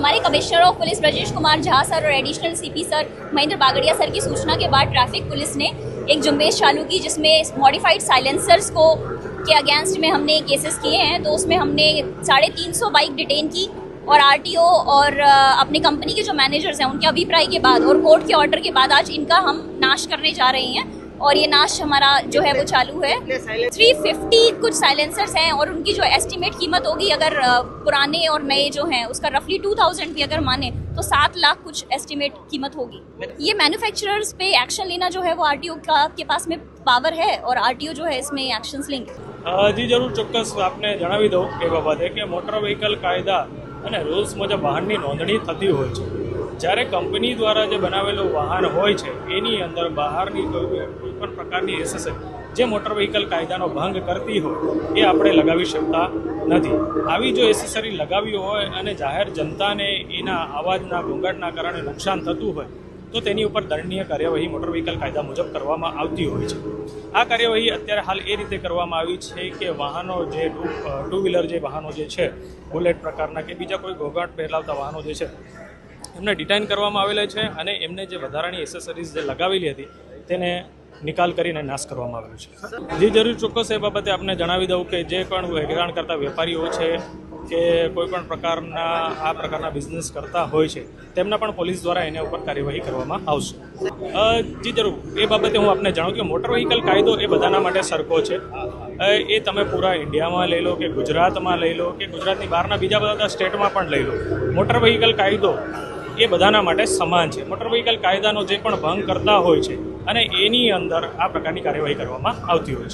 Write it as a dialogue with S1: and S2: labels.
S1: हमारे commissioner of police Brajesh Kumar Jha sir और additional CP sir Mahendra Bagdiya sir की सूचना के बाद ट्रैफिक पुलिस ने एक जुम्बेश चालू की, जिसमें मॉडिफाइड साइलेंसर्स को के अगेंस्ट में हमने केसेस किए हैं। तो उसमें हमने 350 बाइक डिटेन की और आरटीओ और अपनी कंपनी के जो मैनेजर्स हैं उनके अभिप्राय के बाद और कोर्ट के ऑर्डर के बाद आज इनका हम नाश करने जा रहे हैं और ये नाश हमारा जो है वो चालू है। 350 कुछ साइलेंसर्स हैं और उनकी जो एस्टिमेट कीमत होगी, अगर पुराने और नए जो हैं उसका रफली 2000 भी अगर माने तो 7 लाख कुछ एस्टिमेट कीमत होगी। ये मैन्युफैक्चरर्स पे एक्शन लेना जो है वो आरटीओ के पास में पावर है और आरटीओ जो है इसमें एक्शंस लेंगे।
S2: जी जरूर, ચોક્કસ આપને જણાવી દઉં એ બાબતે કે મોટર વ્હીકલ કાયદા અને રૂલ્સ મુજબ વાહનની નોંધણી થતી હોય છે। જ્યારે કંપની દ્વારા જે બનાવેલું વાહન હોય છે એની અંદર બહારની કોઈ પણ પ્રકારની એસેસરી જે મોટર વ્હીકલ કાયદાનો ભંગ કરતી હોય એ આપણે લગાવી શકતા નથી। આવી જો એસેસરી લગાવી હોય અને જાહેર જનતાને એના અવાજના ઘોંઘાટના કારણે નુકસાન થતું હોય તો તેની ઉપર દંડનીય કાર્યવાહી મોટર વ્હીકલ કાયદા મુજબ કરવામાં આવતી હોય છે। આ કાર્યવાહી અત્યારે હાલ એ રીતે કરવામાં આવી છે કે વાહનો જે ટુ વ્હીલર જે વાહનો જે છે, બુલેટ પ્રકારના કે બીજા કોઈ ઘોંઘાટ ફેલાવતા વાહનો જે છે એમને ડિટેઇન કરવામાં આવેલા છે અને એમને જે વધારાની એસેસરીઝ જે લગાવેલી હતી તેને નિકાલ કરીને નાશ કરવામાં આવેલો છે। જે જરૂર ચોક્કસ એ બાબતે આપને જણાવી દઉં કે જે પણ વેચાણ કરતા વેપારીઓ છે કે કોઈ પણ પ્રકારના આ પ્રકારના બિઝનેસ કરતા હોય છે તેમના પણ પોલીસ દ્વારા એના ઉપર કાર્યવાહી કરવામાં આવશે। જી જરૂર, એ બાબતે હું આપને જણાવું કે મોટર વ્હીકલ કાયદો એ બધાના માટે સરખો છે। એ તમે પૂરા ઇન્ડિયામાં લઈ લો કે ગુજરાતમાં લઈ લો કે ગુજરાતની બહારના બીજા બધા સ્ટેટમાં પણ લઈ લો, મોટર વ્હીકલ કાયદો એ બધાના માટે સમાન છે। મોટર વ્હીકલ કાયદાનો જે પણ ભંગ કરતા હોય છે અને એની અંદર આ પ્રકારની કાર્યવાહી કરવામાં આવતી હોય છે।